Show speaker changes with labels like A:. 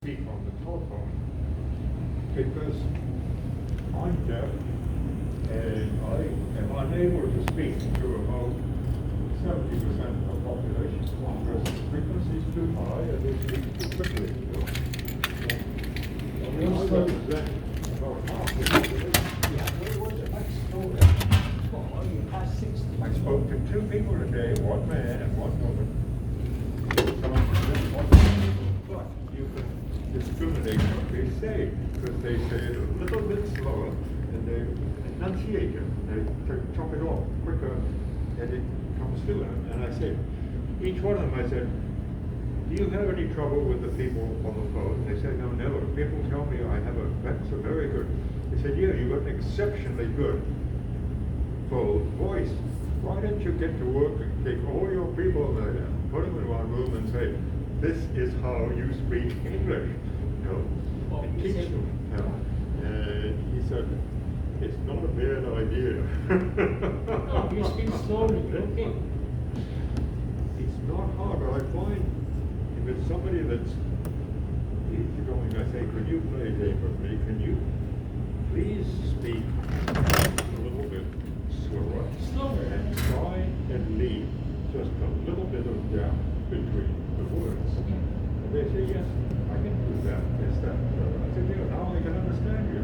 A: speak on the telephone because I'm deaf and I am unable to speak to about 70% of the population because the frequency is too high and they speak too quickly. I represent about half the population. I spoke to two people today, one man and one woman. But you can discriminate what they say because they say it a little bit slower and they enunciate it. They chop it off quicker and it comes through them. And I said, each one of them, I said, do you have any trouble with the people on the phone? They said, no, never. People tell me I have that's a very good. They said, yeah, you've got an exceptionally good voice. Why don't you get to work and take all your people there and put them in one room and say, this is how you speak English, you know, and teach them. And he said, it's not a bad idea.
B: No, you speak slowly, okay.
A: It's not hard, but I find if it's somebody that's easygoing, I say, could you play a game with me? Can you please speak a little bit slower?
B: Slower.
A: And try and leave just a little bit of gap between the words. And they say, yes, I can do that. Yes, that. I said, yeah, now I can understand you.